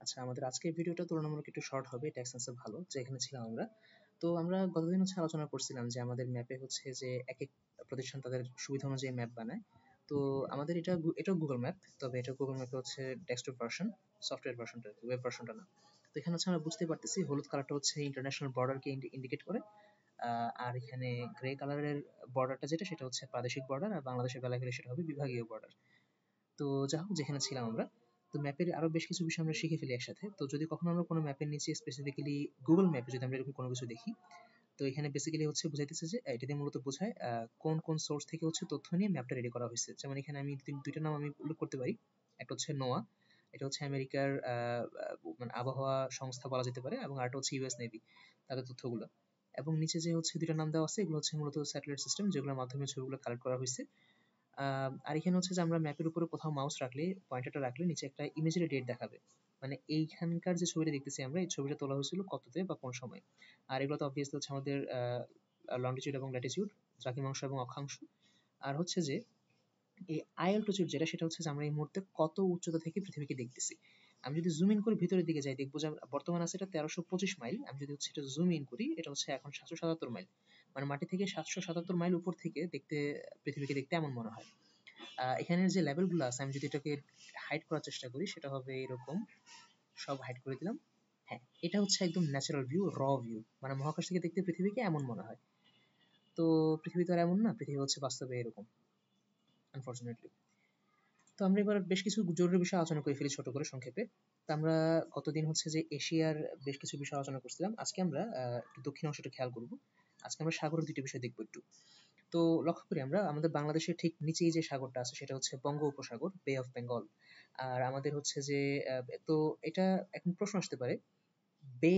আচ্ছা, আমাদের আজকের ভিডিওটা তুলনামূলক একটু শর্ট হবে, এটা এক সেন্সে ভালো যে এখানে ছিলাম আমরা। তো আমরা গতদিন আলোচনা করছিলাম যে আমাদের ম্যাপে হচ্ছে যে একেক প্রতিষ্ঠান তাদের সুবিধা অনুযায়ী ম্যাপ বানায়। তো আমাদের এটাও গুগল ম্যাপ, তবে এটা গুগল ম্যাপে হচ্ছে ডেস্কটপ ভার্সন, সফটওয়্যার ভার্সনটা, ওয়েব ভার্সনটা না। তো এখানে হচ্ছে আমরা বুঝতে পারতেছি হলুদ কালারটা হচ্ছে ইন্টারন্যাশনাল বর্ডারকে ইন্ডিকেট করে, আর এখানে গ্রে কালারের বর্ডারটা যেটা সেটা হচ্ছে প্রাদেশিক বর্ডার, আর বাংলাদেশের বেলায় গেলে সেটা হবে বিভাগীয় বর্ডার। তো যা হোক, যেখানে ছিলাম আমরা, তো ম্যাপের আরো বেশ কিছু বিষয় আমরা শিখে ফেলি একসাথে। তো যদি কখনো আমরা কোনো ম্যাপের নিচে স্পেসিফিক্যালি গুগল ম্যাপে যদি আমরা এরকম কোনো কিছু দেখি, তো এখানে বেসিক্যালি হচ্ছে বুঝাইতেছে যে এটা দিয়ে মূলত বোঝায় কোন কোন সোর্স থেকে হচ্ছে তথ্য নিয়ে ম্যাপটা রেডি করা হয়েছে। যেমন এখানে আমি দুইটা নাম আমি উল্লেখ করতে পারি। একটা হচ্ছে নোয়া, এটা হচ্ছে আমেরিকার মানে আবহাওয়া সংস্থা বলা যেতে পারে, এবং আরেকটা হচ্ছে ইউএস নেভি, তাদের তথ্যগুলো। এবং নিচে যে হচ্ছে দুইটা নাম দেওয়া আছে, এগুলো হচ্ছে মূলত স্যাটেলাইট সিস্টেম যেগুলোর মাধ্যমে ছবিগুলো কালেক্ট করা হয়েছে। আর এখানে হচ্ছে যে আমরা ম্যাপের উপরে কোথাও মাউস রাখলে, পয়েন্টারটা রাখলে নিচে একটা ইমেজের ডেট দেখাবে, মানে এইখানকার যে ছবিটা দেখতেছি আমরা, এই ছবিটা তোলা হয়েছিল কততে বা কোন সময়। আর এগুলো তো অবভিয়াসলি হচ্ছে আমাদের লংটিটিউড এবং ল্যাটিটিউড, দ্রাঘিমাংশ এবং অক্ষাংশ। আর হচ্ছে যে এই আইএলটিটিউড যেটা, সেটা হচ্ছে যে আমরা এই মুহূর্তে কত উচ্চতা থেকে পৃথিবীকে দেখতেছি। আমি যদি জুম ইন করে ভিতরের দিকে যাই, দেখবো যে বর্তমানে আছে এটা 1325 মাইল। আমি যদি হচ্ছে এটা জুম ইন করি, এটা হচ্ছে এখন 777 মাইল। মানে মাটি থেকে 777 মাইল উপর থেকে দেখতে, পৃথিবীকে দেখতে এমন মনে হয়। এখানের যে লেভেলগুলো আছে, আমি যদি এটাকে হাইড করার চেষ্টা করি, সেটা হবে এরকম। সব হাইড করে দিলাম। হ্যাঁ, এটা হচ্ছে একদম ন্যাচারাল ভিউ, ভিউ, মানে মহাকাশ থেকে দেখতে পৃথিবীকে এমন মনে হয়। তো পৃথিবী তো আর এমন না, পৃথিবী হচ্ছে বাস্তবে এরকম, আনফরচুনেটলি। তো আমরা এবার বেশ কিছু জরুরি বিষয় আলোচনা করে ফেলি ছোট করে সংক্ষেপে। তো আমরা গতদিন হচ্ছে যে এশিয়ার বেশ কিছু বিষয় আলোচনা করছিলাম। আজকে আমরা একটু দক্ষিণ অংশটা খেয়াল করব। আজকে আমরা সাগরের দুটি বিষয় দেখবো একটু। তো লক্ষ্য করি আমরা আমাদের বাংলাদেশের ঠিক নিচেই যে সাগরটা আছে সেটা হচ্ছে বঙ্গোপসাগর, বে অফ বেঙ্গল। আর আমাদের হচ্ছে যে তো এটা এখন প্রশ্ন আসতে পারে, বে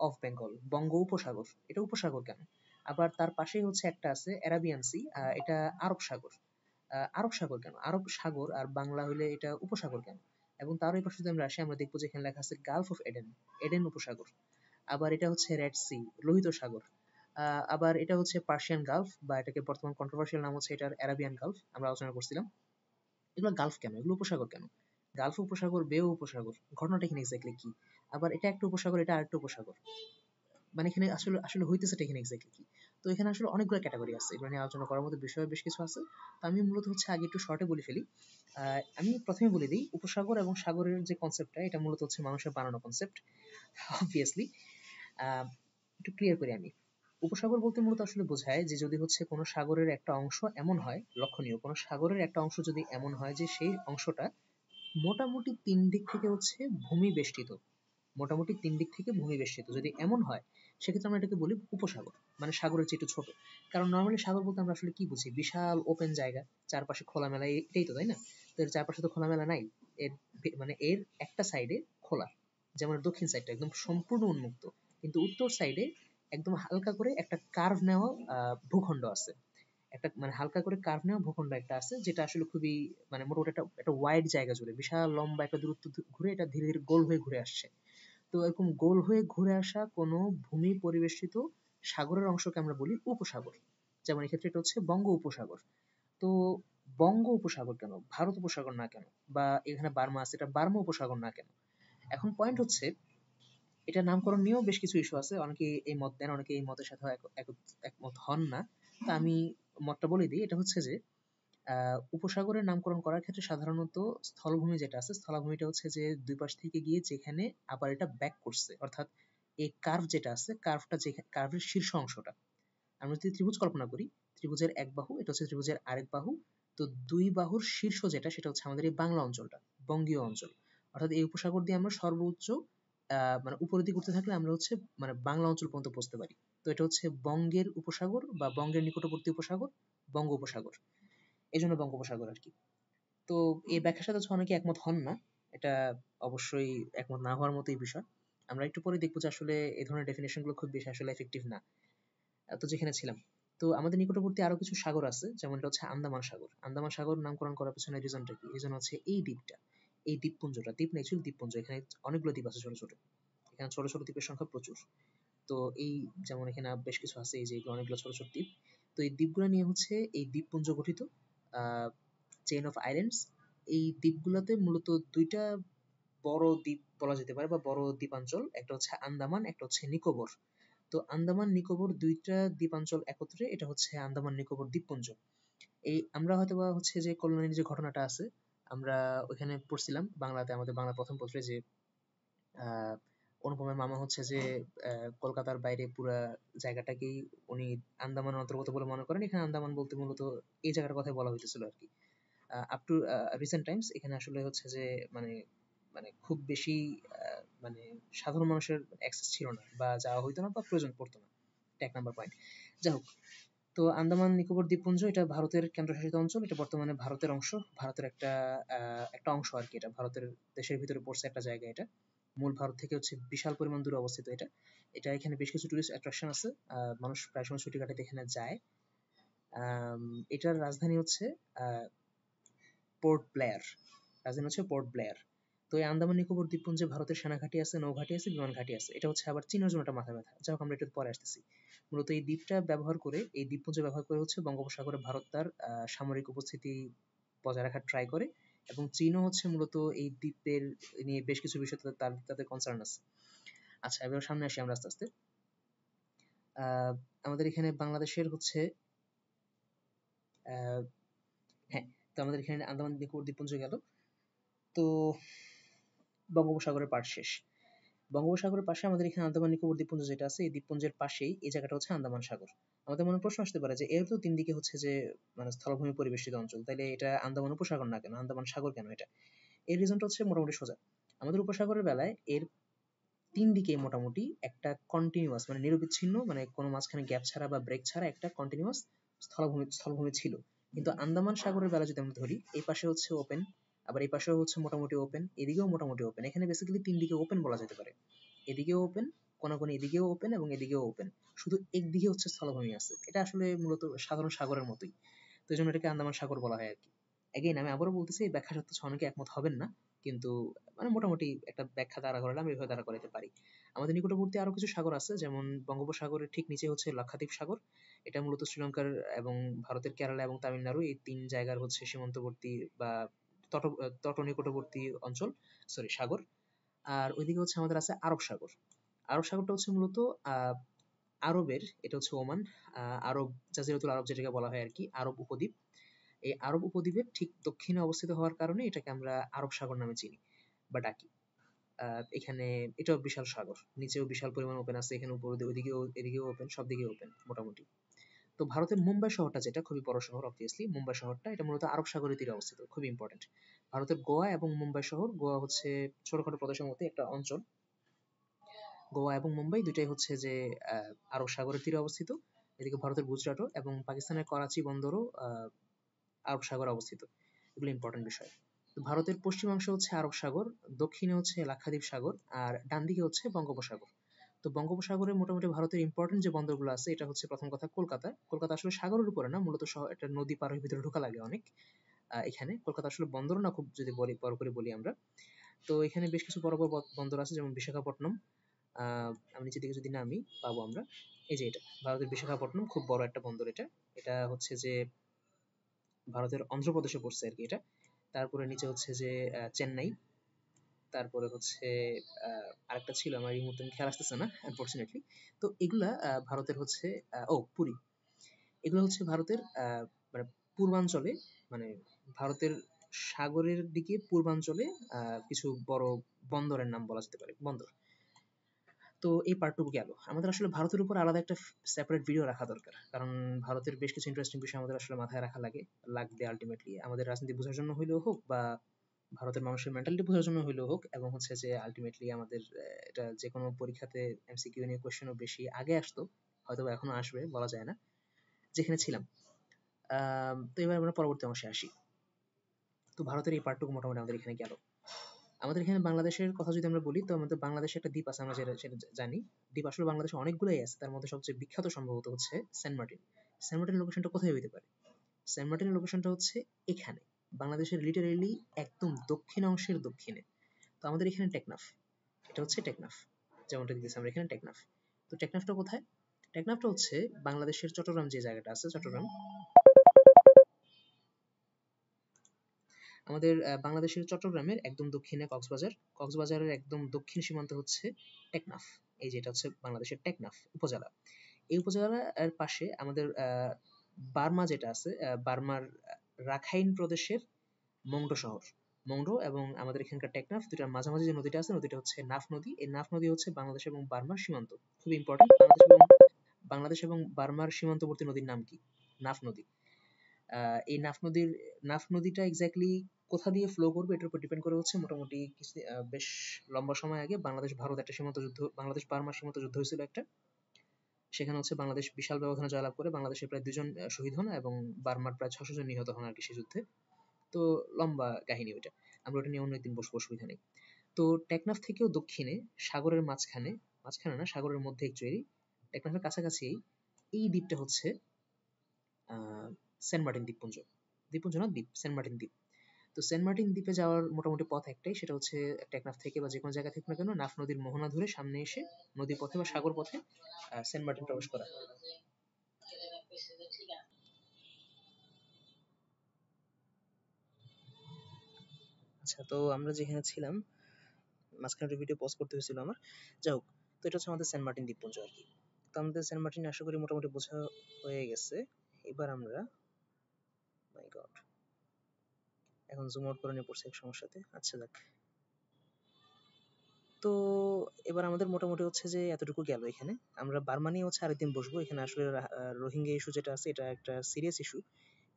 অফ বেঙ্গল, বঙ্গোপসাগর, এটা উপসাগর কেন? আবার তার পাশেই হচ্ছে একটা আছে অ্যারাবিয়ান সি, এটা আরব সাগর। আরব সাগর কেন? আরব সাগর আর বাংলা হইলে এটা উপসাগর কেন? এবং তারও এই পাশে যদি আমরা আসি, আমরা দেখবো যে এখানে লেখা আছে গালফ অফ এডেন, এডেন উপসাগর। আবার এটা হচ্ছে রেড সি, লোহিত সাগর। আবার এটা হচ্ছে পার্সিয়ান গালফ, বা এটাকে বর্তমান কন্ট্রোভার্সিয়াল নাম হচ্ছে এটার অ্যারাবিয়ান গালফ, আমরা আলোচনা করছিলাম। এগুলো গালফ কেন? এগুলো উপসাগর কেন? গালফ উপসাগর, বেও উপসাগর, ঘটনাটা এখানে এক্স্যাক্টলি কি? আবার এটা একটা উপসাগর, এটা আরেকটা উপসাগর, মানে এখানে আসলে আসলে হইতেছেটা এখানে এক্স্যাক্টলি কি? তো এখানে আসলে অনেকগুলো ক্যাটাগরি আছে, এগুলো নিয়ে আলোচনা করার মতো বিষয় বেশ কিছু আছে। তো আমি মূলত হচ্ছে আগে একটু শর্টে বলে ফেলি। আমি প্রথমে বলে দিই, উপসাগর এবং সাগরের যে কনসেপ্টটা, এটা মূলত হচ্ছে মানুষের বানানো কনসেপ্ট, অবভিয়াসলি। একটু ক্লিয়ার করি আমি। উপসাগর বলতে মূলত আসলে বোঝায় যে যদি হচ্ছে কোনো সাগরের একটা অংশ এমন হয়, লক্ষণীয় কোনো সাগরের একটা অংশ যদি এমন হয় যে সেই অংশটা মোটামুটি ৩ দিক থেকে হচ্ছে ভূমি বেষ্টিত, মোটামুটি ৩ দিক থেকে ভূমি বেষ্টিত যদি এমন হয়, সেক্ষেত্রে আমরা এটাকে বলি উপসাগর, মানে সাগরের চেয়ে একটু ছোট। কারণ নরমালি সাগর বলতে আমরা আসলে কি বুঝি? বিশাল ওপেন জায়গা, চারপাশে খোলামেলা, এটাই তো, তাই না? তো এর চারপাশে তো খোলামেলা নাই। এর মানে এর একটা সাইডে খোলা, যেমন দক্ষিণ সাইডটা একদম সম্পূর্ণ উন্মুক্ত, কিন্তু উত্তর সাইডে একদম হালকা করে একটা কার্ভ নেওয়া ভূখণ্ড আছে। একটা মানে হালকা করে কার্ভ নেওয়া ভূখণ্ড একটা আছে, যেটা আসলে খুবই মানে মোটামুটি একটা একটা ওয়াইড জায়গা জুড়ে, বিশাল লম্বা একটা দূরত্ব ঘুরে এটা ধীরে ধীরে গোল হয়ে ঘুরে আসছে। তো এরকম গোল হয়ে ঘুরে আসা কোনো ভূমি পরিবেষ্টিত সাগরের অংশকে আমরা বলি উপসাগর। যেমন এক্ষেত্রে এটা হচ্ছে বঙ্গ উপসাগর। তো বঙ্গ উপসাগর কেন, ভারত উপসাগর না কেন? বা এখানে বার্মা আছে, এটা বার্মা উপসাগর না কেন? এখন পয়েন্ট হচ্ছে, এটা নামকরণ নিয়েও বেশ কিছু ইস্যু আছে, অনেকে এই মত দেন, অনেকে এই মতের সাথে একমত হন না। তা আমি মতটা বলে দিই, এটা হচ্ছে যে উপসাগরের নামকরণ করার ক্ষেত্রে সাধারণত স্থলভূমি যেটা আছে, স্থলভূমিটা হচ্ছে যে দুই পাশ থেকে গিয়ে যেখানে আবার এটা ব্যাক করছে, অর্থাৎ এই কার্ভ যেটা আছে, কার্ভটা যে কার্ভের শীর্ষ অংশটা, আমরা যদি ত্রিভুজ কল্পনা করি, ত্রিভুজের এক বাহু, এটা হচ্ছে ত্রিভুজের আরেক বাহু। তো দুই বাহুর শীর্ষ যেটা, সেটা হচ্ছে আমাদের এই বাংলা অঞ্চলটা, বঙ্গীয় অঞ্চল। অর্থাৎ এই উপসাগর দিয়ে আমরা সর্বোচ্চ মানে উপরের দিকে উঠতে থাকলে আমরা হচ্ছে মানে বাংলা অঞ্চল পর্যন্ত পৌঁছতে পারি। তো এটা হচ্ছে বঙ্গের উপসাগর বা বঙ্গের নিকটবর্তী উপসাগর, বঙ্গ উপসাগর। এই জন্য বঙ্গোপসাগর আর কি। তো এই ব্যাখ্যার সাথে হচ্ছে অনেকে একমত হন না। এটা অবশ্যই একমত না হওয়ার মতোই বিষয়। আমরা একটু পরে দেখবো যে আসলে এই ধরনের ডেফিনেশন গুলো খুব বেশি আসলে এফেক্টিভ না। তো যেখানে ছিলাম, তো আমাদের নিকটবর্তী আরো কিছু সাগর আছে, যেমন এটা হচ্ছে আন্দামান সাগর। আন্দামান সাগর নামকরণ করার পেছনে রিজনটা কি? রিজন হচ্ছে এই দ্বীপটা, এই দ্বীপপুঞ্জটা, দ্বীপ না অ্যাকচুয়ালি দ্বীপপুঞ্জ, এখানে অনেকগুলো দ্বীপ আছে ছোট ছোট, এখানে ছোট ছোট দ্বীপের সংখ্যা প্রচুর। তো এই যেমন এখানে বেশ কিছু আছে, এই যে এগুলো অনেকগুলো ছোট ছোট দ্বীপ। তো এই দ্বীপগুলো নিয়ে হচ্ছে এই দ্বীপপুঞ্জ গঠিত, চেইন অফ আইল্যান্ডস। এই দ্বীপগুলোতে মূলত দুইটা বড় দ্বীপ বলা যেতে পারে বা বড় দ্বীপাঞ্চল, একটা হচ্ছে আন্দামান, একটা হচ্ছে নিকোবর। তো আন্দামান নিকোবর দুইটা দ্বীপাঞ্চল একত্রে এটা হচ্ছে আন্দামান নিকোবর দ্বীপপুঞ্জ। এই আমরা হয়তোবা হচ্ছে যে কল্যাণীর যে ঘটনাটা আছে, আমরা ওইখানে পড়ছিলাম বাংলাতে, আমাদের বাংলা প্রথম পত্রে, যে আহ অনুপমের মামা হচ্ছে যে কলকাতার বাইরে পুরা জায়গাটাকেই উনি আন্দামানের অন্তর্গত বলে মনে করেন। এখানে আন্দামান বলতে মূলত এই জায়গার কথাই বলা হইতেছিল আর কি। আপ টু রিসেন্ট টাইমস এখানে আসলে হচ্ছে যে মানে মানে খুব বেশি মানে সাধারণ মানুষের অ্যাক্সেস ছিল না, বা যাওয়া হইতো না, বা প্রয়োজন পড়তো না। এটা 1 নম্বর পয়েন্ট। যাই হোক, তো আন্দামান নিকোবর দ্বীপপুঞ্জ এটা ভারতের কেন্দ্রশাসিত অঞ্চল। এটা বর্তমানে ভারতের অংশ, ভারতের একটা অংশ আর কি। এটা ভারতের দেশের ভিতরে পড়ছে একটা জায়গা। এটা মূল ভারত থেকে হচ্ছে বিশাল পরিমাণ দূরে অবস্থিত। এটা এটা এখানে বেশ কিছু টুরিস্ট অ্যাট্রাকশন আছে। মানুষ প্রায় সময় ছুটি কাটাতে এখানে যায়। এটার রাজধানী হচ্ছে পোর্ট ব্লেয়ার। রাজধানী হচ্ছে পোর্ট ব্লেয়ার। তো এই আন্দামান নিকোবর দ্বীপপুঞ্জে ভারতের সেনাঘাঁটি আছে, নৌঘাঁটি আছে, বিমান ঘাঁটি আছে। এটা হচ্ছে আবার চীনের জন্য একটা মাথা ব্যথা। যাই হোক, আমরা একটু পরে আসতেছি। মূলত এই দ্বীপটা ব্যবহার করে, এই দ্বীপপুঞ্জ ব্যবহার করে হচ্ছে বঙ্গোপসাগরে ভারত তার সামরিক উপস্থিতি বজায় রাখার ট্রাই করে, এবং চীনও হচ্ছে মূলত এই দ্বীপের নিয়ে বেশ কিছু বিষয় তাদের কনসার্ন আছে। আচ্ছা, এবার সামনে আসি আমরা আস্তে আস্তে। আহ আমাদের এখানে বাংলাদেশের হচ্ছে আহ হ্যাঁ, তো আমাদের এখানে আন্দামান নিকোবর দ্বীপপুঞ্জ গেল। তো বঙ্গোপসাগরের পাড় শেষ। বঙ্গোপসাগরের পাশে আমাদের এখানে আন্দামান নিকোবর দ্বীপপুঞ্জ যেটা আছে, এই দ্বীপপুঞ্জের পাশেই এই জায়গাটা হচ্ছে আন্দামান সাগর। আমাদের মনে প্রশ্ন আসতে পারে যে এর তো 3 দিকে হচ্ছে যে মানে স্থলভূমি পরিবেষ্টিত অঞ্চল, তাইলে এটা আন্দামান উপসাগর না কেন, আন্দামান সাগর কেন এটা? এর রিজনটা হচ্ছে মোটামুটি সোজা। আমাদের উপসাগরের বেলায় এর 3 দিকে মোটামুটি একটা কন্টিনিউয়াস, মানে নিরবিচ্ছিন্ন, মানে কোনো মাঝখানে গ্যাপ ছাড়া বা ব্রেক ছাড়া একটা কন্টিনিউয়াস স্থলভূমি ছিল। কিন্তু আন্দামান সাগরের বেলা যদি আমরা ধরি, এই পাশে হচ্ছে ওপেন, আবার এই পাশেও হচ্ছে মোটামুটি ওপেন, এদিকেও মোটামুটি ওপেন। এখানে বেসিক্যালি 3 দিকে ওপেন বলা যেতে পারে। এদিকেও ওপেন, কোনাকুনি এদিকেও ওপেন, এবং এদিকেও ওপেন। শুধু একদিকে হচ্ছে স্থলভূমি আছে। এটা আসলে মূলত সাধারণ সাগরের মতোই। তো এই জন্য এটাকে আন্দামান সাগর বলা হয় আর কি। এগেইন আমি আবারও বলতেছি, এই ব্যাখ্যার সাথে অনেকে একমত হবেন না, কিন্তু মানে মোটামুটি একটা ব্যাখ্যা দাঁড়া করালে আমি এভাবে দাঁড়া করাতে পারি। আমাদের নিকটবর্তী আরো কিছু সাগর আছে, যেমন বঙ্গোপসাগরের ঠিক নিচে হচ্ছে লাক্ষাদ্বীপ সাগর। এটা মূলত শ্রীলঙ্কার এবং ভারতের কেরালা এবং তামিলনাড়ু এই 3 জায়গার হচ্ছে সীমান্তবর্তী বা তট নিকটবর্তী অঞ্চল, সরি সাগর। আর ওইদিকে হচ্ছে আমাদের আছে আরব সাগর। আরব সাগরটা হচ্ছে মূলত আহ আরবের, এটা হচ্ছে ওমান, আরব জাজিরাতুল আরব যেটাকে বলা হয় আর কি, আরব উপদ্বীপ। এই আরব উপদ্বীপের ঠিক দক্ষিণে অবস্থিত হওয়ার কারণে এটাকে আমরা আরব সাগর নামে চিনি বা ডাকি। এখানে এটাও বিশাল সাগর, নিচেও বিশাল পরিমাণ ওপেন আছে, এখানে উপর ওইদিকেও এদিকেও ওপেন, সব দিকে ওপেন মোটামুটি। তো ভারতের মুম্বাই শহরটা, যেটা খুবই বড় শহর অবভিয়াসলি, মুম্বাই শহরটা এটা মূলত আরব সাগরের তীরে অবস্থিত, খুবই ইম্পর্টেন্ট। ভারতের গোয়া এবং মুম্বাই শহর, গোয়া হচ্ছে ছোটখাটো প্রদেশের মধ্যে একটা অঞ্চল। গোয়া এবং মুম্বাই দুইটাই হচ্ছে যে আরব সাগরের তীরে অবস্থিত। এদিকে ভারতের গুজরাটও এবং পাকিস্তানের করাচি বন্দরও আরব সাগরে অবস্থিত। এগুলো ইম্পর্টেন্ট বিষয়। তো ভারতের পশ্চিমাংশে হচ্ছে আরব সাগর, দক্ষিণে হচ্ছে লাক্ষাদ্বীপ সাগর, আর ডান দিকে হচ্ছে বঙ্গোপসাগর। তো বঙ্গোপসাগরে মোটামুটি ভারতের ইম্পর্টেন্ট যে বন্দরগুলো আছে, এটা হচ্ছে প্রথম কথা কলকাতা। কলকাতা আসলে সাগরের উপরে না, মূলত একটা নদী পার হয়ে ভিতরে ঢোকা লাগে অনেক। এখানে কলকাতা আসলে বন্দর না, খুব যদি বড় করে বলি আমরা। তো এখানে বেশ কিছু বড় বড় বন্দর আছে, যেমন বিশাখাপট্টনম। আমি নিচের দিকে যদি নামি, পাবো আমরা এই যে এটা ভারতের বিশাখাপট্টনম, খুব বড় একটা বন্দর এটা। এটা হচ্ছে যে ভারতের অন্ধ্রপ্রদেশে পড়ছে আর কি এটা। তারপরে নিচে হচ্ছে যে চেন্নাই। তারপরে হচ্ছে আরেকটা ছিল, আমার এই মুহূর্তে খেয়াল আসতেছে না আনফরচুনেটলি। তো এগুলা ভারতের হচ্ছে পুরী। এগুলো হচ্ছে ভারতের মানে পূর্বাঞ্চলে, মানে ভারতের সাগরের দিকে পূর্বাঞ্চলে কিছু বড় বন্দরের নাম বলা যেতে পারে, বন্দর। তো এই পার্টটুকু গেল। আমাদের আসলে ভারতের উপর আলাদা একটা সেপারেট ভিডিও রাখা দরকার, কারণ ভারতের বেশ কিছু ইন্টারেস্টিং বিষয় আমাদের আসলে মাথায় রাখা লাগবে আলটিমেটলি, আমাদের রাজনীতি বোঝার জন্য হইলেও হোক, বা ভারতের মানুষের মেন্টালিটি বোঝার জন্য হইলেও হোক, এবং হচ্ছে যে আলটিমেটলি আমাদের এটা যে কোনো পরীক্ষাতে এমসিকিউ নিয়ে কোয়েশ্চেনও বেশি আগে আসতো, হয়তো এখনো আসবে বলা যায় না, যেখানে ছিলাম। তো এবার আমরা পরবর্তী অংশে আসি। তো ভারতের এই পার্টটুকু মোটামুটি আমাদের এখানে গেল। আমাদের এখানে বাংলাদেশের কথা যদি আমরা বলি, তো আমাদের বাংলাদেশে একটা দ্বীপ আছে, আমরা সেটা জানি। দ্বীপ আসলে বাংলাদেশে অনেকগুলোই আছে, তার মধ্যে সবচেয়ে বিখ্যাত সম্ভবত হচ্ছে সেন্ট মার্টিন। সেন্ট মার্টিন লোকেশনটা কোথায় হইতে পারে? সেন্ট মার্টিনের লোকেশনটা হচ্ছে এখানে, বাংলাদেশের লিটারেলি একদম দক্ষিণ অংশের দক্ষিণে। তো আমাদের এখানে টেকনাফ, এটা হচ্ছে টেকনাফ, যেমনটা দিতেছি আমরা এখানে টেকনাফ। তো টেকনাফটা কোথায়? টেকনাফটা হচ্ছে বাংলাদেশের চট্টগ্রাম যে জায়গাটা আছে, চট্টগ্রাম, আমাদের বাংলাদেশের চট্টগ্রামের একদম দক্ষিণে কক্সবাজার, কক্সবাজারের একদম দক্ষিণ সীমান্ত হচ্ছে টেকনাফ। এই যেটা হচ্ছে বাংলাদেশের টেকনাফ উপজেলা। এই উপজেলার পাশে আমাদের বার্মা যেটা আছে, বার্মার রাখাইন প্রদেশের মংডো শহর। মংডো এবং আমাদের এখানকার টেকনাফ দুটার মাঝামাঝি যে নদীটা আছে, নদীটা হচ্ছে নাফ নদী। এই নাফ নদী হচ্ছে বাংলাদেশ এবং বার্মার সীমান্ত। খুবই ইম্পর্টেন্ট। বাংলাদেশ এবং বার্মার সীমান্তবর্তী নদীর নাম কি? নাফ নদী। এই নাফ নদীটা এক্স্যাক্টলি কোথা দিয়ে ফ্লো করবে এটার উপর ডিপেন্ড করে হচ্ছে মোটামুটি বেশ লম্বা সময় আগে বাংলাদেশ ভারত একটা সীমান্ত যুদ্ধ, বাংলাদেশ বার্মা সীমান্ত যুদ্ধ হয়েছিল একটা। সেখানে হচ্ছে বাংলাদেশ বিশাল ব্যবধানে জয়লাভ করে বাংলাদেশের প্রায় 2 জন শহীদ হন এবং বার্মার প্রায় 600 জন নিহত হন আর কি সে যুদ্ধে। তো লম্বা কাহিনী ওইটা। আমরা ওটা নিয়ে অন্য একদিন বসবো, অসুবিধা নেই। তো টেকনাফ থেকেও দক্ষিণে সাগরের মাঝখানে, মাঝখানে না সাগরের মধ্যে একচুয়ালি টেকনাফের কাছাকাছি এই দ্বীপটা হচ্ছে সেন্ট মার্টিন দ্বীপপুঞ্জ। দ্বীপপুঞ্জ না দ্বীপ, সেন্ট মার্টিন দ্বীপ। তো সেন্ট মার্টিন দ্বীপে যাওয়ার মোটামুটি পথ একটাই, সেটা হচ্ছে টেকনাফ থেকে বা যে কোনো জায়গা থেকে না কেন নাফ নদীর মোহনা ধরে সামনে এসে নদী পথে বা সাগর পথে সেন্ট মার্টিন প্রবেশ করা। আচ্ছা, তো আমরা যেখানে ছিলাম মাঝখানে একটা ভিডিও পজ করতে হয়েছিল আমার। যাই হোক, তো এটা হচ্ছে আমাদের সেন্ট মার্টিন দ্বীপপুঞ্জ আর কি। তো আমাদের সেন্ট মার্টিন আশা করি মোটামুটি বোঝা হয়ে গেছে। এবার আমরা, মাই গড, এখন জুম আউট করে নিয়ে পড়ছি এক সমস্যাতে। আচ্ছা যাক, তো এবার আমাদের মোটামুটি হচ্ছে যে এতটুকু গেল এখানে। আমরা বার্মা নিয়ে হচ্ছে আরেকদিন বসবো। এখানে আসলে রোহিঙ্গা ইস্যু যেটা আছে এটা একটা সিরিয়াস ইস্যু,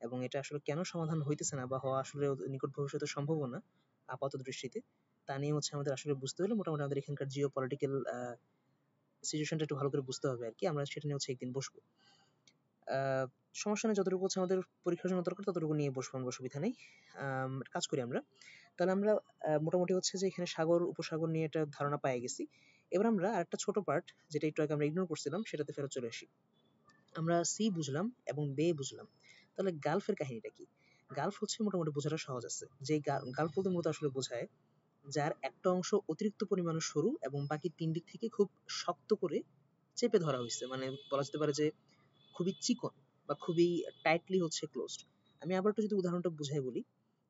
এবং এটা আসলে কেন সমাধান হইতেছে না বা হওয়া আসলে নিকট ভবিষ্যতে সম্ভবও না আপাত দৃষ্টিতে, তা নিয়ে হচ্ছে আমাদের আসলে বুঝতে হলে মোটামুটি আমাদের এখানকার জিও পলিটিক্যাল সিচুয়েশনটা একটু ভালো করে বুঝতে হবে আর কি। আমরা সেটা নিয়ে হচ্ছে একদিন বসবো। আহ, সমস্যা নেই, যতটুকু হচ্ছে আমাদের পরীক্ষার জন্য দরকার ততটুকু নিয়ে বসবো আমরা, অসুবিধা নেই। কাজ করি আমরা। তাহলে আমরা মোটামুটি হচ্ছে যে এখানে সাগর উপসাগর নিয়ে একটা ধারণা পেয়ে গেছি। এবার আমরা আরেকটা ছোট পার্ট যেটা একটু আগে আমরা ইগনোর করছিলাম সেটাতে ফেরত চলে আসি। আমরা সি বুঝলাম এবং বে বুঝলাম, তাহলে গালফের কাহিনীটা কি? গালফ হচ্ছে মোটামুটি বোঝাটা সহজ আছে, যে গালফ বলতে মূলত আসলে বোঝায় যার একটা অংশ অতিরিক্ত পরিমাণে সরু এবং বাকি 3 দিক থেকে খুব শক্ত করে চেপে ধরা হয়েছে, মানে বলা যেতে পারে যে খুবই চিকন বা খুবই টাইটলি হচ্ছে ক্লোজড। আমি আবার একটু যদি উদাহরণটা বুঝাই বলি,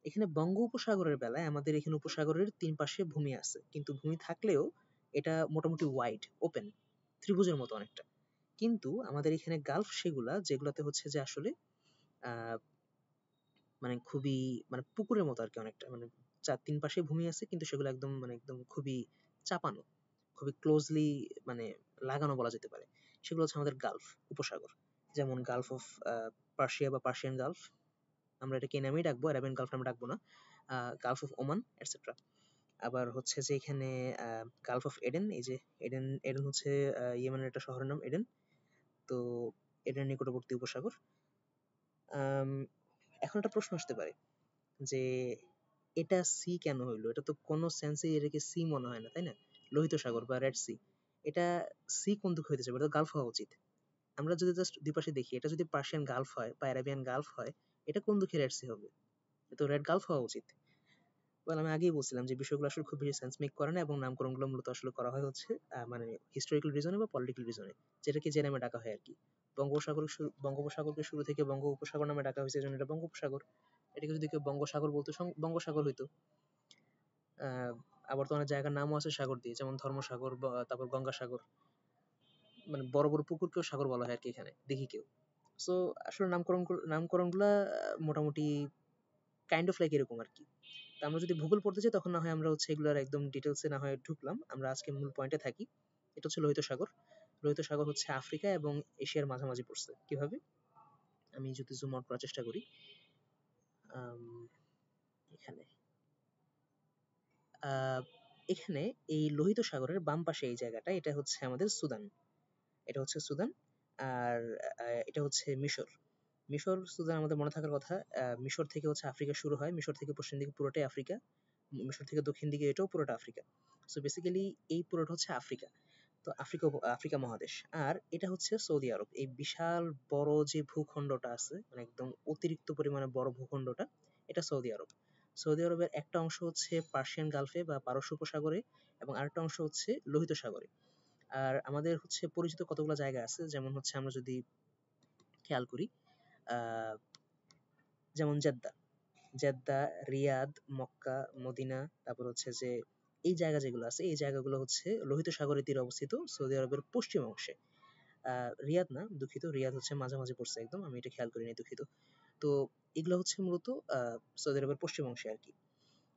এখানে বঙ্গোপসাগরের বেলায় আমাদের এখানে উপসাগরের 3 পাশে ভূমি আছে, কিন্তু ভূমি থাকলেও এটা মোটামুটি ওয়াইড ওপেন, ত্রিভুজের মতো অনেকটা। কিন্তু আমাদের এখানে গালফ সেগুলা যেগুলাতে হচ্ছে যে আসলে আহ মানে খুবই, মানে পুকুরের মতো আর কি অনেকটা, মানে 3 পাশে ভূমি আছে কিন্তু সেগুলো একদম মানে একদম খুবই চাপানো, খুবই ক্লোজলি মানে লাগানো বলা যেতে পারে। সেগুলো হচ্ছে আমাদের গালফ উপসাগর। যেমন গালফ অফ পার্সিয়া বা পার্সিয়ান গালফ, আমরা এটাকে এই নামেই ডাকবো, অ্যারাবিয়ান গালফ আমরা ডাকবো না। Gulf of Oman etcetera. আবার হচ্ছে যে এখানে গালফ অফ এডেন, এই যে এডেন, এডেন হচ্ছে ইয়েমেনের একটা শহরের নাম এডেন। তো এডেনের নিকটবর্তী উপসাগর। আম, এখন একটা প্রশ্ন আসতে পারে যে এটা সি কেন হইলো? এটা তো কোনো সেন্সে এটাকে সি মনে হয় না, তাই না? লোহিত সাগর বা রেড সি, এটা সি কোন দিকে হইতে যাবে? এটা গালফ হওয়া উচিত। আমরা যদি জাস্ট দুই পাশে দেখি, এটা যদি পার্সিয়ান গালফ হয় বা অ্যারাবিয়ান গালফ হয়, এটা কোন দিকে রেড সি হবে? এটা তো রেড গালফ হওয়া উচিত। Well, আমি আগেই বলছিলাম যে বিষয়গুলো আসলে খুব বেশি সেন্স মেক করে না, এবং নামকরণগুলো মূলত আসলে করা হয় হচ্ছে মানে হিস্টোরিক্যাল রিজনে বা পলিটিক্যাল রিজনে, যেটাকে যে নামে ডাকা হয় আর কি। বঙ্গোপসাগরকে শুরু থেকে বঙ্গোপসাগর নামে ডাকা হয়েছে, এজন্য এটা বঙ্গোপসাগর। এটাকে যদি কেউ বঙ্গোসাগর বলতো বঙ্গোসাগর হইতো। আহ আবার তো অনেক জায়গার নামও আছে সাগর দিয়ে, যেমন ধর্মসাগর বা তারপর গঙ্গাসাগর, মানে বড় বড় পুকুরকেও সাগর বলা হয় আর কি এখানে দেখি কেউ। সো আসলে নামকরণগুলা মোটামুটি কাইন্ড অফ লাইক এরকম আর কি। তো আমরা যদি ভূগোল পড়তে চাই তখন না হয় আমরা হচ্ছে এগুলোর একদম ডিটেলসে না হয় ঢুকলাম, আমরা আজকে মূল পয়েন্টে থাকি। এটা হচ্ছে লোহিত সাগর। লোহিত সাগর হচ্ছে আফ্রিকা এবং এশিয়ার মাঝামাঝি পড়ছে। কিভাবে? আমি যদি জুম আউট করার চেষ্টা করি, আম, এখানে আহ, এখানে এই লোহিত সাগরের বাম পাশে এই জায়গাটা, এটা হচ্ছে আমাদের সুদান। এটা হচ্ছে সুদান। আর এটা হচ্ছে মিশর। মিশর সুদান আমাদের মনে থাকার কথা। মিশর থেকে হচ্ছে আফ্রিকা শুরু হয়, মিশর থেকে পশ্চিম দিকে পুরোটাই আফ্রিকা, মিশর থেকে দক্ষিণ দিকে এটাও পুরোটা আফ্রিকা। সো বেসিক্যালি এই পুরোটা হচ্ছে আফ্রিকা। তো আফ্রিকা মহাদেশ। আর এটা হচ্ছে সৌদি আরব। এই বিশাল বড় যে ভূখণ্ডটা আছে, মানে একদম অতিরিক্ত পরিমাণে বড় ভূখণ্ডটা, এটা সৌদি আরব। সৌদি আরবের একটা অংশ হচ্ছে পার্সিয়ান গালফে বা পারস্য উপসাগরে, এবং আরেকটা অংশ হচ্ছে লোহিত সাগরে। আর আমাদের হচ্ছে পরিচিত কতগুলো জায়গা আছে, যেমন হচ্ছে আমরা যদি খেয়াল করি, আহ যেমন Jeddah. Jeddah, Riyadh, Mecca, Medina, তারপর হচ্ছে যে এই জায়গা যেগুলো আছে এই জায়গাগুলো হচ্ছে লোহিত সাগরের তীরে অবস্থিত সৌদি আরবের পশ্চিম অংশে। রিয়াদ না, দুঃখিত, রিয়াদ হচ্ছে মাঝামাঝি পড়ছে একদম, আমি এটা খেয়াল করিনি, দুঃখিত। তো এগুলো হচ্ছে মূলত সৌদি আরবের পশ্চিম অংশে আর কি।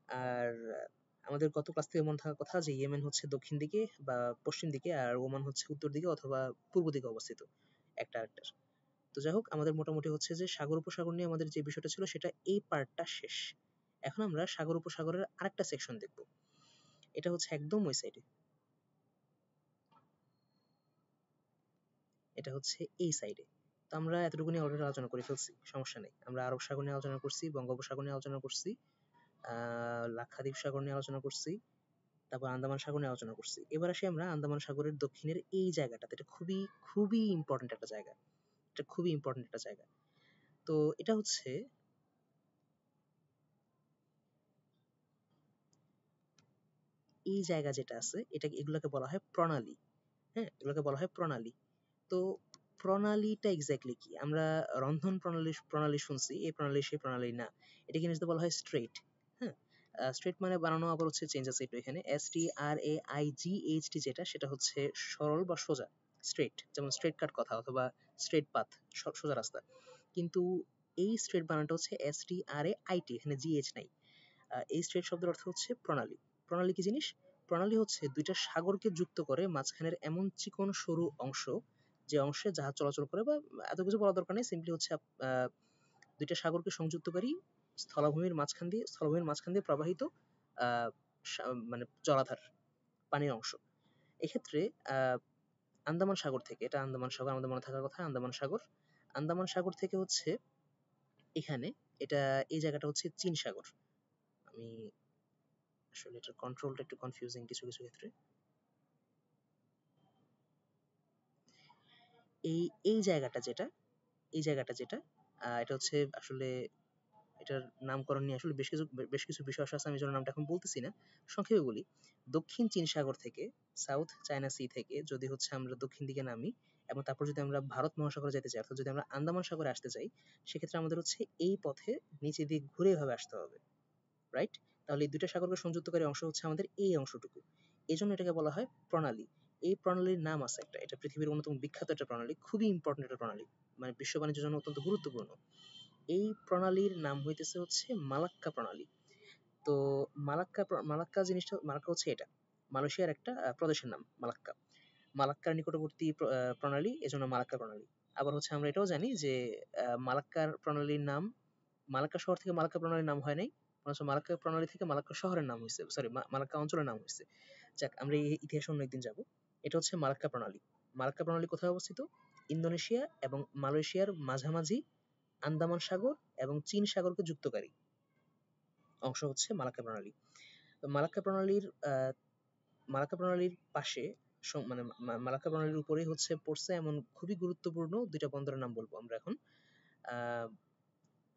আর আমাদের গত ক্লাস থেকে মনে থাকার কথা যে ইয়েমেন হচ্ছে দক্ষিণ দিকে বা পশ্চিম দিকে, আর ওমান হচ্ছে উত্তর দিকে অথবা পূর্ব দিকে অবস্থিত একটা আরেকটার। তো যাই হোক, আমাদের মোটামুটি হচ্ছে যে সাগর উপসাগর নিয়ে আমাদের যে বিষয়টা ছিল সেটা এই পার্টটা শেষ। এখন আমরা সাগর উপসাগরের আরেকটা সেকশন দেখব। এটা হচ্ছে একদম ওই সাইডে, এটা হচ্ছে এই সাইডে। তো আমরা এতটুকু নিয়ে অলরেডি আলোচনা করে ফেলছি, সমস্যা নেই। আমরা আরব সাগর নিয়ে আলোচনা করছি, বঙ্গোপসাগর নিয়ে আলোচনা করছি, লাক্ষাদ্বীপ সাগর নিয়ে আলোচনা করছি, তারপর আন্দামান সাগর নিয়ে আলোচনা করছি। এবার আসি আমরা আন্দামান সাগরের দক্ষিণের এই জায়গাটাতে। এটা খুবই খুবই ইম্পর্টেন্ট একটা জায়গা, এটা খুবই ইম্পর্টেন্ট একটা জায়গা। তো এটা হচ্ছে এই জায়গা যেটা আছে এটা, এগুলোকে বলা হয় প্রণালী। হ্যাঁ, এগুলোকে বলা হয় প্রণালী। তো প্রণালীটা এক্স্যাক্টলি কি? আমরা রন্ধন প্রণালী প্রণালী শুনছি, এই প্রণালী সেই প্রণালী না। এটাকে ইংরেজিতে বলা হয় স্ট্রেইট। হ্যাঁ, স্ট্রেইট মানে বানানো, আবার হচ্ছে চেঞ্জ আছে একটু এখানে। STRAIGHT যেটা, সেটা হচ্ছে সরল বা সোজা, স্ট্রেইট, যেমন স্ট্রেট কাট কথা অথবা স্ট্রেট পাথ, সোজা রাস্তা। কিন্তু এই স্ট্রেট বানানটা হচ্ছে STRAIT, এখানে GH নাই। এই স্ট্রেট শব্দের অর্থ হচ্ছে প্রণালী। প্রণালী কি জিনিস? প্রণালী হচ্ছে দুইটা সাগরকে যুক্ত করে মাঝখানের এমন চিকন সরু অংশ, যে অংশে জাহাজ চলাচল করে, বা এত কিছু বলার দরকার নেই, সিম্পলি হচ্ছে দুইটা সাগরকে সংযুক্তকারী স্থলভূমির মাঝখান দিয়ে প্রবাহিত আহ, মানে জলাধার, পানির অংশ। এক্ষেত্রে আহ, আন্দামান সাগর থেকে, এটা আন্দামান সাগর আমাদের মনে থাকার কথা, আন্দামান সাগর। আন্দামান সাগর থেকে হচ্ছে এখানে, এটা এই জায়গাটা হচ্ছে চীন সাগর। আমি আসলে এটার কন্ট্রোলটা একটু কনফিউজিং কিছু কিছু ক্ষেত্রে। এই এই জায়গাটা যেটা, এই জায়গাটা যেটা এটা হচ্ছে আসলে, এটার নামকরণ নিয়ে আসলে বেশ কিছু বিষয় আছে, আমি যেন নামটা এখন বলতেছি না। সংক্ষেপে বলি, দক্ষিণ চীন সাগর থেকে, সাউথ চায়না সি থেকে যদি হচ্ছে আমরা দক্ষিণ দিকে নামি, এবং তারপর যদি আমরা ভারত মহাসাগরে যেতে চাই, অর্থাৎ যদি আমরা আন্দামান সাগরে আসতে চাই, সেক্ষেত্রে আমাদের হচ্ছে এই পথে নিচে দিয়ে ঘুরে এভাবে আসতে হবে, রাইট? তাহলে এই দুইটা সাগরকে সংযুক্তকারী অংশ হচ্ছে আমাদের এই অংশটুকু। এই জন্য এটাকে বলা হয় প্রণালী। এই প্রণালীর নাম আছে একটা, এটা পৃথিবীর অন্যতম বিখ্যাত একটা প্রণালী, খুবই ইম্পর্টেন্ট একটা প্রণালী, মানে বিশ্ব বাণিজ্যের জন্য অত্যন্ত গুরুত্বপূর্ণ। এই প্রণালীর নাম হইতেছে হচ্ছে মালাক্কা প্রণালী। তো মালাক্কা জিনিসটা, মালাক্কা হচ্ছে এটা মালয়েশিয়ার একটা প্রদেশের নাম, মালাক্কা। মালাক্কার নিকটবর্তী প্রণালী, এজন্য মালাক্কা প্রণালী। আবার হচ্ছে আমরা এটাও জানি যে মালাক্কার প্রণালীর নাম, মালাক্কা শহর থেকে মালাক্কা প্রণালীর নাম হয় নাই, বরঞ্চ মালাক্কা প্রণালী থেকে মালাক্কা শহরের নাম হয়েছে, সরি, মালাক্কা অঞ্চলের নাম হয়েছে। যাক, আমরা এই ইতিহাসে অন্য একদিন যাব। এটা হচ্ছে মালাক্কা প্রণালী। মালাক্কা প্রণালী কোথায় অবস্থিত? ইন্দোনেশিয়া এবং মালয়েশিয়ার মাঝামাঝি, আন্দামান সাগর এবং চীন সাগরকে যুক্তকারী অংশ হচ্ছে মালাক্কা প্রণালী। তো মালাক্কা প্রণালীর পাশে, মানে মালাক্কা প্রণালীর উপরেই হচ্ছে পড়ছে এমন খুবই গুরুত্বপূর্ণ দুইটা বন্দরের নাম বলবো আমরা এখন। আহ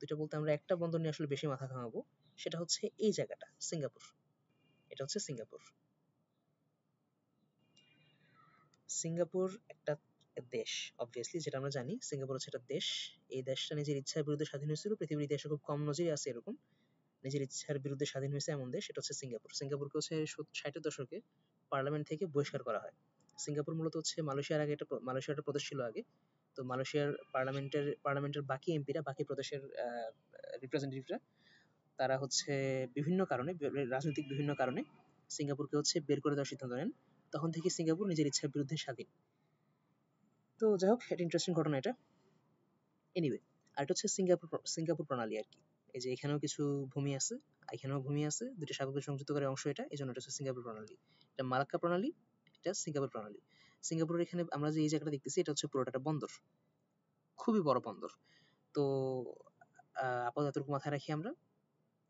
দুইটা বলতে আমরা একটা বন্দর নিয়ে আসলে বেশি মাথা ঘামাবো, সেটা হচ্ছে এই জায়গাটা, সিঙ্গাপুর। এটা হচ্ছে সিঙ্গাপুর। সিঙ্গাপুর একটা দেশ, অবভিয়াসলি, যেটা আমরা জানি, সিঙ্গাপুর হচ্ছে একটা দেশ। এই দেশটা নিজের ইচ্ছার বিরুদ্ধে স্বাধীন হয়েছিল, পৃথিবীর ইতিহাসে খুব কম নজিরই আছে এরকম নিজের ইচ্ছার বিরুদ্ধে স্বাধীন হয়েছে এমন দেশ, সেটা হচ্ছে সিঙ্গাপুর। সিঙ্গাপুরকে হচ্ছে 60-এর দশকে পার্লামেন্ট থেকে বহিষ্কার করা হয়। সিঙ্গাপুর মূলত হচ্ছে মালয়েশিয়ার একটা প্রদেশ ছিল আগে। তো মালয়েশিয়ার পার্লামেন্টের বাকি এমপিরা, বাকি প্রদেশের রিপ্রেজেন্টেটিভরা, তারা হচ্ছে বিভিন্ন কারণে, রাজনৈতিক বিভিন্ন কারণে সিঙ্গাপুরকে হচ্ছে বের করে দেওয়ার সিদ্ধান্ত নেন। তখন থেকে সিঙ্গাপুর নিজের ইচ্ছার বিরুদ্ধে স্বাধীন। তো যাই হোক, এটা ইন্টারেস্টিং ঘটনা এটা। এনিওয়ে, আর এটা হচ্ছে সিঙ্গাপুর প্রণালী আর কি। এই যে এখানেও কিছু ভূমি আছে, এখানেও ভূমি আছে, দুটো সাগরকে সংযুক্ত করে অংশ এটা, এই জন্য এটা হচ্ছে সিঙ্গাপুর প্রণালী। এটা মালাক্কা প্রণালী, এটা সিঙ্গাপুর প্রণালী। সিঙ্গাপুরের এখানে আমরা যে এই জায়গাটা দেখতেছি, এটা হচ্ছে পুরোটা একটা বন্দর, খুবই বড় বন্দর। তো আপাতত এতটুকু মাথায় রাখি আমরা।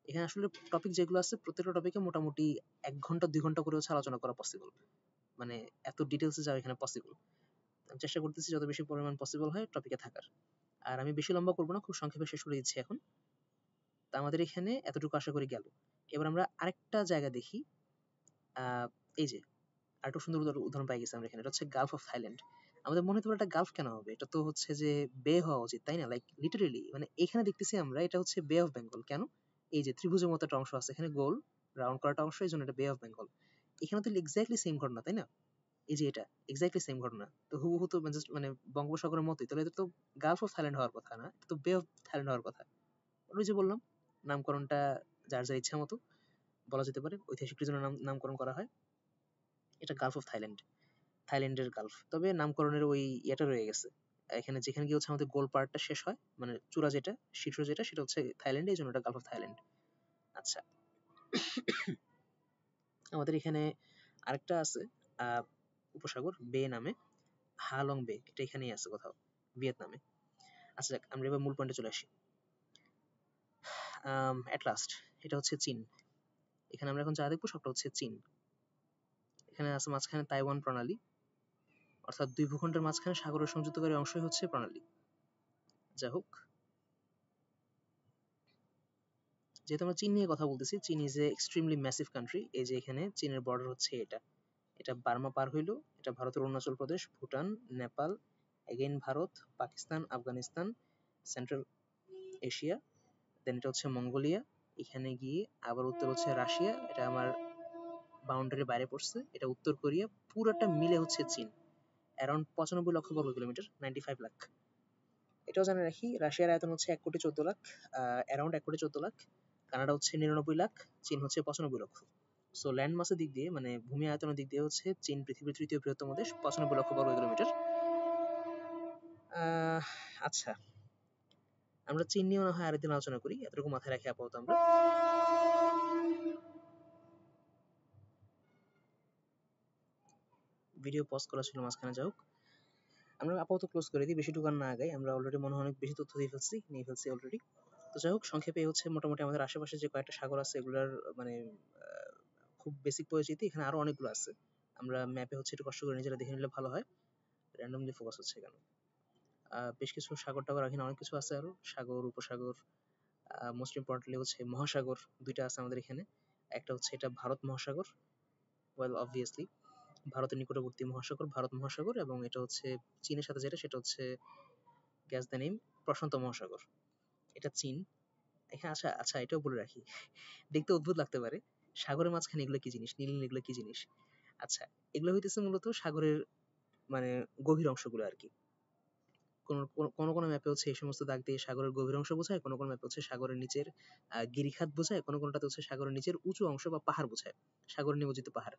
এখানে আসলে টপিক যেগুলো আছে, প্রত্যেকটা টপিকে মোটামুটি 1 ঘন্টা 2 ঘন্টা করে হচ্ছে আলোচনা করা পসিবল, মানে এত ডিটেলসে যাওয়া এখানে পসিবল। আমি চেষ্টা করতেছি যত বেশি পরিমাণ পসিবল হয় টপিকে থাকার। আর আমি বেশি লম্বা করবো না, খুব সংক্ষেপে শেষ করে দিচ্ছি এখন। তা আমাদের এখানে এতটুকু আশা করি গেল। এবার আমরা আরেকটা জায়গা দেখি। আহ এই যে আরেকটা সুন্দর উদাহরণ পাই গেছি আমরা এখানে, এটা হচ্ছে গালফ অফ থাইল্যান্ড। আমাদের মনে হতে পারে এটা গালফ কেন হবে, এটা তো হচ্ছে যে বে হওয়া উচিত, তাই না? লাইক লিটারেলি, মানে এখানে দেখতেছি আমরা এটা হচ্ছে বে অফ বেঙ্গল। কেন? এই যে ত্রিভুজের মতো একটা অংশ আছে এখানে, গোল রাউন্ড করাটা অংশ, এই জন্য এটা বে অফ বেঙ্গল। এখানে তো এক্স্যাক্টলি সেম ঘটনা, তাই না? এই যে এটা এক্স্যাক্টলি সেম ঘটনা, তো হুবহু তো জাস্ট মানে বঙ্গোপসাগরের মতোই, তাহলে এটা তো গালফ অফ থাইল্যান্ড হওয়ার কথা না, এটা তো বে অফ থাইল্যান্ড হওয়ার কথা। ওই যে বললাম নামকরণটা যার যার ইচ্ছা মতো বলা যেতে পারে, ঐতিহাসিক জন্য নামকরণ করা হয়। এটা গালফ অফ থাইল্যান্ড, থাইল্যান্ডের গালফ, তবে নামকরণের ওই ইয়েটা রয়ে গেছে। এখানে যেখানে গিয়ে হচ্ছে আমাদের গোল পার্টটা শেষ হয়, মানে চূড়া যেটা, শীর্ষ যেটা, সেটা হচ্ছে থাইল্যান্ডে, এই জন্য এটা গালফ অফ থাইল্যান্ড। আচ্ছা, আমাদের এখানে আরেকটা আছে উপসাগর বে নামে, হালং বে, এটা এখানেই আছে কোথাও ভিয়েতনামে। আচ্ছা যাক, আমরা এবার মূল পয়েন্টে চলে আসি। এট লাস্ট এটা হচ্ছে চীন। এখানে আমরা এখন যা দেখবো সবটা হচ্ছে চীন। এখানে আছে মাঝখানে তাইওয়ান প্রণালী, অর্থাৎ দুই ভূখণ্ডের মাঝখানে সাগরের সংযুক্তকারী অংশই হচ্ছে প্রণালী। যাই হোক, যেহেতু আমরা চীন নিয়ে কথা বলতেছি, চীন is a extremely massive country. এই যে এখানে চীনের বর্ডার হচ্ছে এটা, এটা বার্মা পার হইলো, এটা ভারতের Arunachal Pradesh, Bhutan, Nepal, again Bharat, Pakistan, Afghanistan, central Asia, then এটা হচ্ছে মঙ্গোলিয়া, এখানে গিয়ে আবার উত্তর হচ্ছে রাশিয়া, এটা আমার বাউন্ডারির বাইরে পড়ছে, এটা উত্তর কোরিয়া, পুরোটা মিলে হচ্ছে চীন। অ্যারাউন্ড 95 লক্ষ বর্গ কিলোমিটার, 95 লাখ। এটাও জানে রাখি, রাশিয়ার আয়তন হচ্ছে 1,14,00,000, অ্যারাউন্ড 1,14,00,000। কানাডা হচ্ছে 99 লাখ, চীন হচ্ছে 95 লক্ষ। সো ল্যান্ড মাসের দিক দিয়ে, মানে ভূমি আয়তনের দিক দিয়ে হচ্ছে চীন পৃথিবীর তৃতীয় বৃহত্তম দেশ, 95 লক্ষ বর্গ কিলোমিটার। আচ্ছা, আমরা চীন নিয়েও না হয় আরেকদিন আলোচনা করি, এতটুকু মাথায় রাখি আপাতত আমরা। ভিডিও পজ করা ছিল মাঝখানে, যাই হোক আমরা আপাতত ক্লোজ করে দিই, বেশি টুকান না আগাই, আমরা অলরেডি মনে হয় অনেক বেশি তথ্য নিয়ে ফেলছি অলরেডি। তো যাই হোক, সংক্ষেপে হচ্ছে মোটামুটি আমাদের আশেপাশে যে কয়েকটা সাগর আছে এগুলার মানে খুব বেসিক পরিচিতি, এখানে আরো অনেকগুলো আছে। আমরা ম্যাপে হচ্ছে একটু কষ্ট করে নিজেরা দেখে নিলে ভালো হয়, র্যান্ডমলি ফোকাস হচ্ছে কেন। বেশ কিছু সাগর টাগর, এখানে অনেক কিছু আছে আরো, সাগর, উপসাগর, মোস্ট ইম্পর্টেন্টলি হচ্ছে মহাসাগর দুইটা আছে আমাদের এখানে। একটা হচ্ছে এটা ভারত মহাসাগর, ওয়েল অবভিয়াসলি ভারতের নিকটবর্তী মহাসাগর ভারত মহাসাগর, এবং এটা হচ্ছে চীনের সাথে যেটা, সেটা হচ্ছে গ্যাস দ্য নেম প্রশান্ত মহাসাগর, এটা চীন। এখানে আচ্ছা আচ্ছা, এটাও বলে রাখি, দেখতে অদ্ভুত লাগতে পারে, সাগরের মাঝখানে এগুলো কি জিনিস, নীল নীল এগুলো কি জিনিস? আচ্ছা, এগুলো হইতেছে মূলত সাগরের মানে গভীর অংশগুলো আর কি। কোন ম্যাপে হচ্ছে এই সমস্ত দাগ দিয়ে সাগরের গভীর অংশ বোঝায়, কোন ম্যাপে হচ্ছে সাগরের নিচের গিরিখাত বোঝায়, কোনটাতে হচ্ছে সাগরের নিচের উঁচু অংশ বা পাহাড় বোঝায়, সাগর নিমজ্জিত পাহাড়।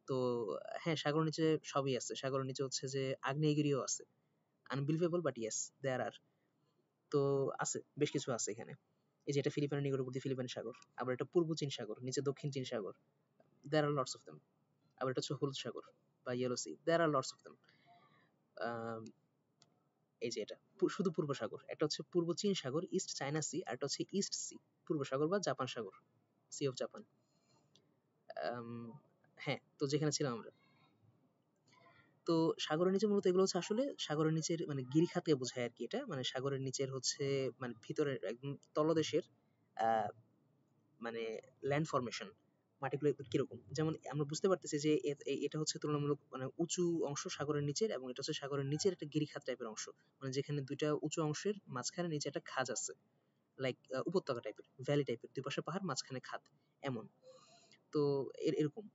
তো হ্যাঁ, সাগরের নিচে সবই আছে, সাগরের নিচে হচ্ছে যে আগ্নেয়গিরিও আছে, আনবিলিভেবল বাট ইয়েস দেয়ার আর। তো আছে, বেশ কিছু আছে এখানে। এই যে এটা ফিলিপাইনের নিকটবর্তী ফিলিপাইন সাগর, আবার এটা পূর্ব চীন সাগর, নিচে দক্ষিণ চীন সাগর, there are lots of them. আবার এটা হচ্ছে হলুদ সাগর বা yellow sea, there are lots of them. এই যে এটা শুধু পূর্ব সাগর, একটা হচ্ছে পূর্ব চীন সাগর, ইস্ট চায়না সি, আর একটা হচ্ছে ইস্ট সি, পূর্ব সাগর বা জাপান সাগর, সি অফ জাপান। হ্যাঁ, তো যেখানে ছিলাম আমরা, তো সাগরের নিচে মূলত এগুলো হচ্ছে আসলে সাগরের নিচের মানে গিরিখাতকে বোঝায় আর কি। এটা মানে সাগরের নিচের হচ্ছে মানে ভিতরের একদম তলদেশের আহ মানে ল্যান্ড ফরমেশন, মাটিগুলো কিরকম, যেমন আমরা বুঝতে পারতেছি যে এটা হচ্ছে তুলনামূলক মানে উঁচু অংশ সাগরের নিচের, এবং এটা হচ্ছে সাগরের নিচের একটা গিরিখাত টাইপের অংশ, মানে যেখানে দুইটা উঁচু অংশের মাঝখানে নিচে একটা খাঁজ আছে, লাইক উপত্যকা টাইপের, ভ্যালি টাইপের, দুই পাশে পাহাড় মাঝখানে খাদ, এমন। তো এরকম।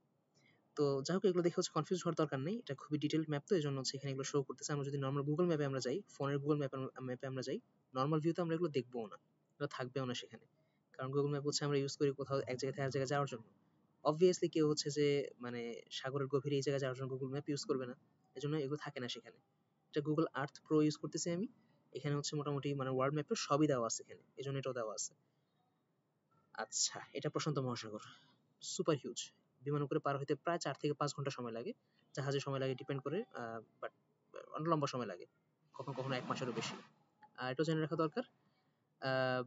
তো যাই হোক, এগুলো দেখে হচ্ছে কনফিউজ হওয়ার দরকার নেই, এটা খুবই ডিটেইলড ম্যাপ, তো এই জন্য হচ্ছে এখানে এগুলো শো করতেছে। আমরা যদি নর্মাল গুগল ম্যাপে আমরা যাই, ফোনের গুগল ম্যাপে আমরা যাই, নর্মাল ভিউতে আমরা এগুলো দেখবোও না, এগুলো থাকবেও না সেখানে, কারণ গুগল ম্যাপ হচ্ছে আমরা ইউজ করি কোথাও এক জায়গা থেকে আর জায়গায় যাওয়ার জন্য। অবভিয়াসলি কেউ হচ্ছে যে মানে সাগরের গভীরে এই জায়গায় যাওয়ার জন্য গুগল ম্যাপ ইউজ করবে না, এজন্য এগুলো থাকে না সেখানে। এটা গুগল আর্থ প্রো ইউজ করতেছি আমি, এখানে হচ্ছে মোটামুটি মানে ওয়ার্ল্ড ম্যাপের সবই দেওয়া আছে এখানে, এজন্য এটাও দেওয়া আছে। আচ্ছা, এটা প্রশান্ত মহাসাগর, সুপার হিউজ, বিমান করে পার হইতে প্রায় 4 থেকে 5 ঘন্টা সময় লাগে, জাহাজে সময় লাগে ডিপেন্ড করে, বাট অনেক লম্বা সময় লাগে, কখনো কখনো 1 মাসেরও বেশি। এটাও জেনে রাখা দরকার, আহ,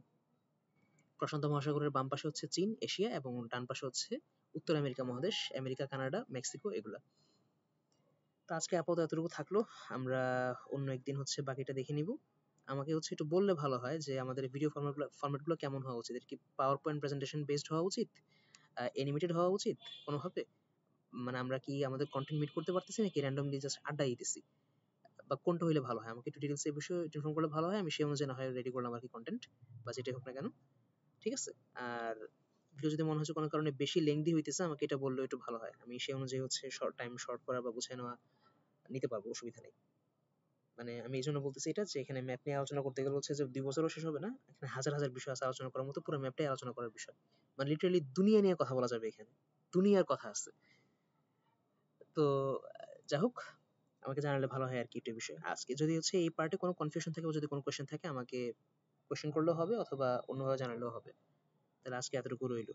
প্রশান্ত মহাসাগরের বাম পাশে হচ্ছে চীন, এশিয়া, এবং ডান পাশে হচ্ছে উত্তর আমেরিকা মহাদেশ, আমেরিকা, কানাডা, মেক্সিকো, এগুলা। তো আজকে আপাতত এতটুকু থাকলো, আমরা অন্য একদিন হচ্ছে বাকিটা দেখে নিব। আমাকে হচ্ছে একটু বললে ভালো হয় যে আমাদের ভিডিও ফরম্যাটগুলো কেমন হওয়া উচিত, এর কি পাওয়ার পয়েন্ট প্রেজেন্টেশন বেসড হওয়া উচিত, অ্যানিমেটেড হওয়া উচিত কোনোভাবে, মানে আমরা কি আমাদের কন্টেন্ট মিট করতে পারতেছি নাকি র্যান্ডমলি জাস্ট আড্ডা দিতেছি, বা কোনটা হইলে ভালো হয়, আমাকে একটু ডিটেলস এই বিষয়ে ইনফর্ম করলে ভালো হয়, আমি সেই অনুযায়ী না হয় রেডি করলাম আর কি কন্টেন্ট, বা যেটাই হোক না কেন। ঠিক আছে? আর ভিডিও যদি মনে হচ্ছে কোনো কারণে বেশি লেংদি হইতেছে আমাকে এটা বললেও একটু ভালো হয়, আমি সেই অনুযায়ী হচ্ছে টাইম শর্ট করা বা গুছিয়ে নেওয়া নিতে পারবো, অসুবিধা নেই। মানে আমি এই জন্য বলতেছি এটা, যে এখানে ম্যাপ নিয়ে আলোচনা করতে গেলে হচ্ছে যে 2 বছরও শেষ হবে না, এখানে হাজার হাজার বিষয় আছে আলোচনা করার মতো, পুরো ম্যাপটাই আলোচনা করার বিষয়, মানে লিটারালি দুনিয়া নিয়ে কথা বলা যাবে এখানে, দুনিয়ার কথা আছে। তো যা হোক, আমাকে জানালে ভালো হয় আর কি এটা বিষয়ে। আজকে যদি হচ্ছে এই পার্টে কোনো কনফিউশন থাকে বা যদি কোনো কোয়েশ্চেন থাকে আমাকে কোয়েশ্চেন করলেও হবে অথবা অন্যভাবে জানালেও হবে। তাহলে আজকে এতটুকু রইলো।